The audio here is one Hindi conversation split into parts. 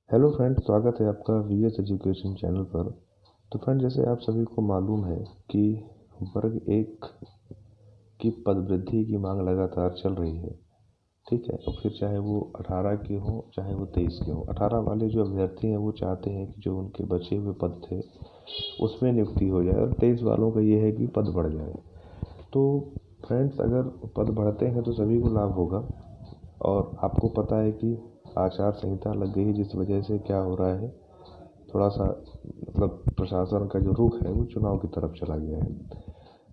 हेलो फ्रेंड, स्वागत है आपका वीएस एजुकेशन चैनल पर। तो फ्रेंड, जैसे आप सभी को मालूम है कि वर्ग एक की पदवृद्धि की मांग लगातार चल रही है। ठीक है, और फिर चाहे वो 18 के हों चाहे वो 23 के हों, 18 वाले जो अभ्यर्थी हैं वो चाहते हैं कि जो उनके बचे हुए पद थे उसमें नियुक्ति हो जाए, और 23 वालों का ये है कि पद बढ़ जाए। तो फ्रेंड्स, अगर पद बढ़ते हैं तो सभी को लाभ होगा। और आपको पता है कि आचार संहिता लग गई है, जिस वजह से क्या हो रहा है, थोड़ा सा मतलब प्रशासन का जो रुख है वो चुनाव की तरफ चला गया है।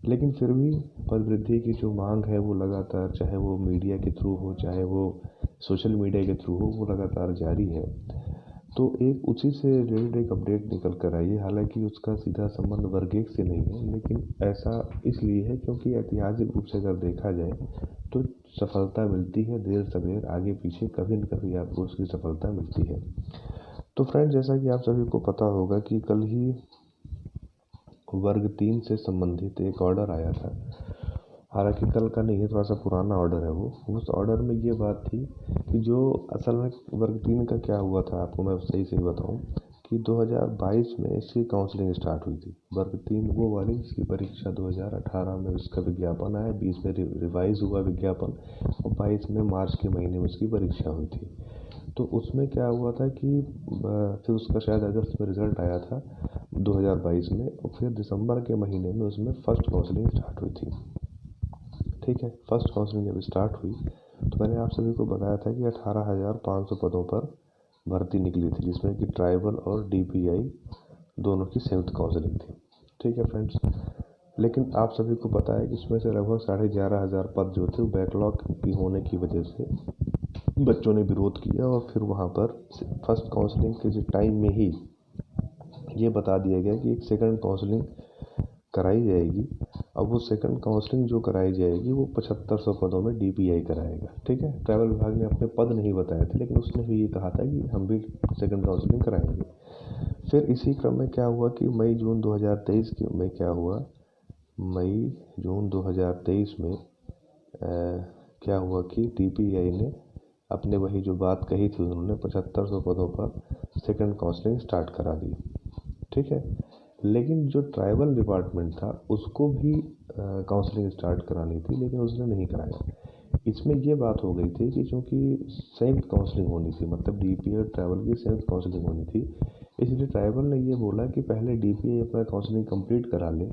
लेकिन फिर भी पद वृद्धि की जो मांग है वो लगातार, चाहे वो मीडिया के थ्रू हो चाहे वो सोशल मीडिया के थ्रू हो, वो लगातार जारी है। तो एक उसी से रिलेटेड एक अपडेट निकल कर आई है। हालांकि उसका सीधा संबंध वर्ग एक से नहीं है, लेकिन ऐसा इसलिए है क्योंकि ऐतिहासिक रूप से अगर देखा जाए तो सफलता मिलती है देर सवेर, आगे पीछे कभी न कभी आपको उसकी सफलता मिलती है। तो फ्रेंड, जैसा कि आप सभी को पता होगा कि कल ही वर्ग 3 से संबंधित एक ऑर्डर आया था। हालांकि कल का नहीं है, थोड़ा सा पुराना ऑर्डर है वो। उस ऑर्डर में ये बात थी कि जो असल में वर्ग 3 का क्या हुआ था, आपको मैं सही से बताऊं कि 2022 में इसकी काउंसलिंग स्टार्ट हुई थी। वर्ग 3 वो वाली जिसकी परीक्षा 2018 में उसका विज्ञापन आया, 20 में रिवाइज हुआ विज्ञापन, और 22 में मार्च के महीने में उसकी परीक्षा हुई थी। तो उसमें क्या हुआ था कि फिर उसका शायद अगस्त में रिजल्ट आया था 2022 में, और फिर दिसंबर के महीने में उसमें फर्स्ट काउंसलिंग स्टार्ट हुई थी। ठीक है, फर्स्ट काउंसलिंग जब स्टार्ट हुई तो मैंने आप सभी को बताया था कि 18,500 पदों पर भर्ती निकली थी, जिसमें कि ट्राइबल और डीपीआई दोनों की संयुक्त काउंसलिंग थी। ठीक है फ्रेंड्स, लेकिन आप सभी को पता है कि इसमें से लगभग 11,500 पद जो थे वो बैकलॉग की होने की वजह से बच्चों ने विरोध किया, और फिर वहाँ पर फर्स्ट काउंसलिंग के टाइम में ही ये बता दिया गया कि एक सेकंड काउंसलिंग कराई जाएगी। अब वो सेकंड काउंसलिंग जो कराई जाएगी वो 7500 पदों में डीपीआई कराएगा। ठीक है, ट्रैवल विभाग ने अपने पद नहीं बताए थे, लेकिन उसने भी ये कहा था कि हम भी सेकंड काउंसलिंग कराएंगे। फिर इसी क्रम में क्या हुआ कि मई जून 2023 में क्या हुआ, मई जून 2023 में क्या हुआ कि डीपीआई ने अपने वही जो बात कही थी, उन्होंने 7500 पदों पर सेकंड काउंसलिंग स्टार्ट करा दी। ठीक है, लेकिन जो ट्राइबल डिपार्टमेंट था उसको भी काउंसलिंग स्टार्ट करानी थी, लेकिन उसने नहीं कराया। इसमें ये बात हो गई थी कि चूँकि संयुक्त काउंसलिंग होनी थी, मतलब डीपीआई और ट्राइबल की संयुक्त काउंसलिंग होनी थी, इसलिए ट्राइबल ने ये बोला कि पहले डीपीआई अपना काउंसलिंग कंप्लीट करा ले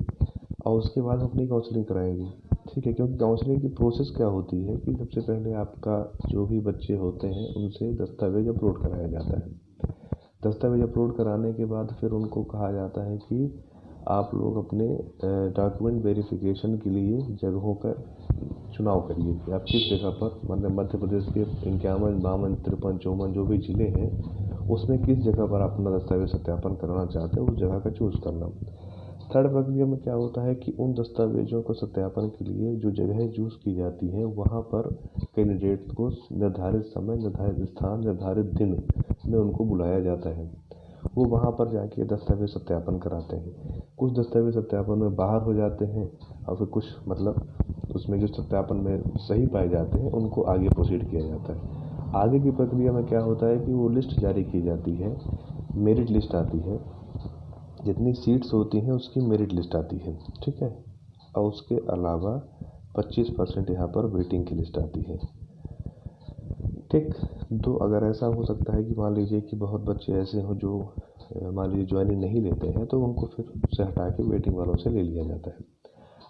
और उसके बाद अपनी काउंसलिंग कराएंगे। ठीक है, क्योंकि काउंसलिंग की प्रोसेस क्या होती है कि सबसे पहले आपका जो भी बच्चे होते हैं उनसे दस्तावेज अपलोड कराया जाता है। दस्तावेज अपलोड कराने के बाद फिर उनको कहा जाता है कि आप लोग अपने डॉक्यूमेंट वेरिफिकेशन के लिए जगहों का चुनाव करिए कि आप किस जगह पर, मतलब मध्य प्रदेश के 51, 52, 53, 54 जो भी ज़िले हैं उसमें किस जगह पर आप अपना दस्तावेज सत्यापन कराना चाहते हैं, उस जगह का चूज़ करना। थर्ड प्रक्रिया में क्या होता है कि उन दस्तावेजों को सत्यापन के लिए जो जगह चूज़ की जाती है वहाँ पर कैंडिडेट को निर्धारित समय, निर्धारित स्थान, निर्धारित दिन में उनको बुलाया जाता है। वो वहाँ पर जाके दस्तावेज सत्यापन कराते हैं। कुछ दस्तावेज सत्यापन में बाहर हो जाते हैं, और फिर कुछ मतलब उसमें जो सत्यापन में सही पाए जाते हैं उनको आगे प्रोसीड किया जाता है। आगे की प्रक्रिया में क्या होता है कि वो लिस्ट जारी की जाती है, मेरिट लिस्ट आती है, जितनी सीट्स होती हैं उसकी मेरिट लिस्ट आती है। ठीक है, और उसके अलावा 25% यहाँ पर वेटिंग की लिस्ट आती है। ठीक, तो अगर ऐसा हो सकता है कि मान लीजिए कि बहुत बच्चे ऐसे हों जो मान लीजिए ज्वाइनिंग नहीं लेते हैं, तो उनको फिर से हटा के वेटिंग वालों से ले लिया जाता है।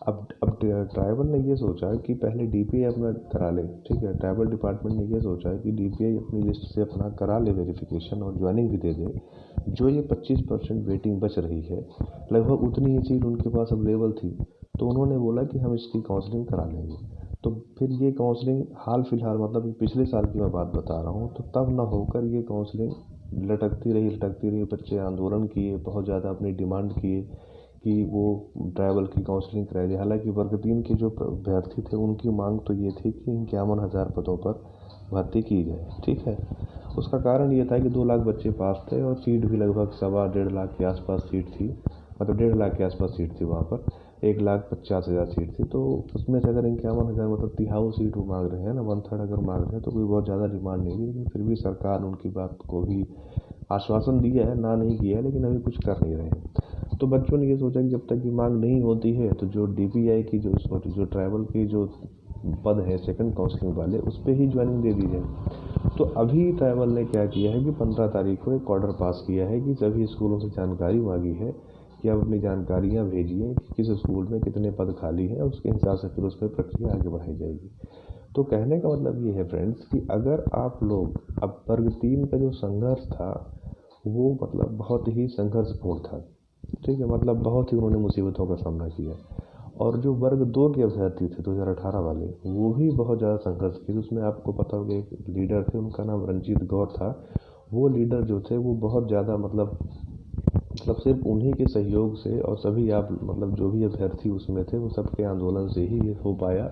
अब ट्राइबल ने ये सोचा कि पहले डीपीआई अपना करा ले। ठीक है, ट्राइबल डिपार्टमेंट ने ये सोचा कि डीपीआई अपनी लिस्ट से अपना करा ले वेरिफिकेशन और ज्वाइनिंग भी दे दे। जो ये 25% वेटिंग बच रही है, लगभग उतनी ही सीट उनके पास अवेलेबल थी, तो उन्होंने बोला कि हम इसकी काउंसलिंग करा लेंगे। तो फिर ये काउंसलिंग हाल फिलहाल, मतलब पिछले साल की मैं बात बता रहा हूँ, तो तब ना होकर ये काउंसलिंग लटकती रही। बच्चे आंदोलन किए, बहुत ज़्यादा अपनी डिमांड किए कि वो ट्राइबल की काउंसलिंग कराई जाए। हालांकि वर्ग 3 के जो अभ्यर्थी थे उनकी मांग तो ये थी कि 51,000 पदों पर भर्ती की जाए। ठीक है, उसका कारण ये था कि 2 लाख बच्चे पास थे और सीट भी लगभग 1.25 लाख के आसपास सीट थी, मतलब 1.5 लाख के आसपास सीट थी वहाँ पर। 1,50,000 सीट थी, तो उसमें से अगर 51,000 मतलब तिहाऊ सीट वो मांग रहे हैं ना, 1/3 अगर मांग रहे हैं तो कोई बहुत ज़्यादा डिमांड नहीं थी। लेकिन फिर भी सरकार उनकी बात को भी आश्वासन दिया है, ना नहीं किया है, लेकिन अभी कुछ कर नहीं रहे हैं। तो बच्चों ने ये सोचा कि जब तक ये मांग नहीं होती है तो जो DPI की जो ट्राइबल की जो पद है सेकंड काउंसलिंग वाले, उस पर ही ज्वाइनिंग दे दी जाए। तो अभी ट्राइबल ने क्या किया है कि 15 तारीख को एक ऑर्डर पास किया है कि सभी स्कूलों से जानकारी मांगी है कि आप अपनी जानकारियाँ भेजिए कि किस स्कूल में कितने पद खाली हैं, उसके हिसाब से फिर उसमें प्रक्रिया आगे बढ़ाई जाएगी। तो कहने का मतलब ये है फ्रेंड्स कि अगर आप लोग, अब वर्ग 3 का जो संघर्ष था वो मतलब बहुत ही संघर्षपूर्ण था, ठीक है, मतलब बहुत ही उन्होंने मुसीबतों का सामना किया। और जो वर्ग 2 के अभ्यर्थी थे 2018 वाले, वो भी बहुत ज़्यादा संघर्ष किए। उसमें आपको पता होगा एक लीडर थे, उनका नाम रंजीत गौर था। वो लीडर जो थे वो बहुत ज़्यादा मतलब सिर्फ उन्हीं के सहयोग से और सभी आप मतलब जो भी अभ्यर्थी उसमें थे वो सबके आंदोलन से ही ये हो पाया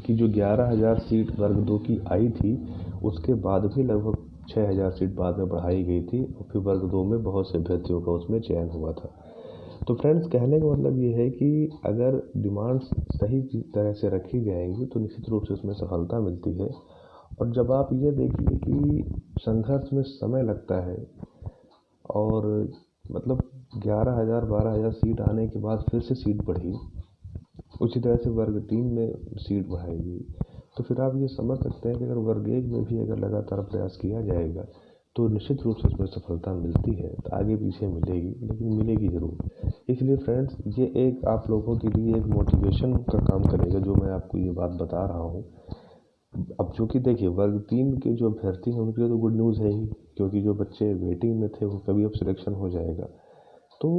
कि जो 11,000 सीट वर्ग 2 की आई थी, उसके बाद भी लगभग 6,000 सीट बाद में बढ़ाई गई थी और फिर वर्ग 2 में बहुत से अभ्यर्थियों का उसमें चयन हुआ था। तो फ्रेंड्स, कहने का मतलब ये है कि अगर डिमांड्स सही तरह से रखी जाएंगी तो निश्चित रूप से उसमें सफलता मिलती है। और जब आप ये देखिए कि संघर्ष में समय लगता है और मतलब 11,000 12,000 सीट आने के बाद फिर से सीट बढ़ी, उसी तरह से वर्ग 3 में सीट बढ़ाई गई, तो फिर आप ये समझ सकते हैं कि अगर वर्ग 1 में भी अगर लगातार प्रयास किया जाएगा तो निश्चित रूप से उसमें सफलता मिलती है। तो आगे पीछे मिलेगी, लेकिन मिलेगी ज़रूर। इसलिए फ्रेंड्स, ये एक आप लोगों के लिए एक मोटिवेशन का काम करेगा जो मैं आपको ये बात बता रहा हूँ। अब चूँकि देखिए वर्ग 3 के जो अभ्यर्थी हैं उनके लिए तो गुड न्यूज़ है ही, क्योंकि जो बच्चे वेटिंग में थे वो कभी अब सिलेक्शन हो जाएगा। तो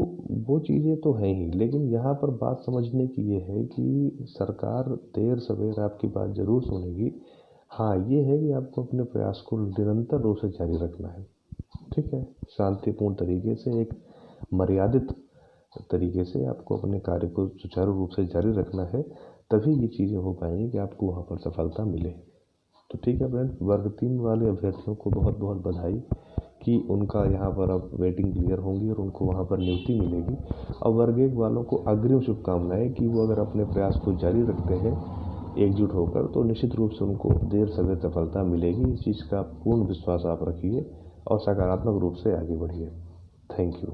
वो चीज़ें तो हैं ही, लेकिन यहाँ पर बात समझने की ये है कि सरकार देर सवेर आपकी बात ज़रूर सुनेगी। हाँ, ये है कि आपको अपने प्रयास को निरंतर रूप से जारी रखना है, ठीक है, शांतिपूर्ण तरीके से, एक मर्यादित तरीके से आपको अपने कार्य को सुचारू रूप से जारी रखना है। तभी ये चीज़ें हो पाएंगी कि आपको वहाँ पर सफलता मिले। तो ठीक है फ्रेंड्स, वर्ग 3 वाले अभ्यर्थियों को बहुत बहुत बधाई कि उनका यहाँ पर अब वेटिंग क्लियर होंगी और उनको वहाँ पर नियुक्ति मिलेगी। और वर्ग 1 वालों को अग्रिम शुभकामनाएं कि वो अगर अपने प्रयास को जारी रखते हैं एकजुट होकर तो निश्चित रूप से उनको देर सवेर सफलता मिलेगी। इस चीज़ का पूर्ण विश्वास आप रखिए और सकारात्मक रूप से आगे बढ़िए। Thank you.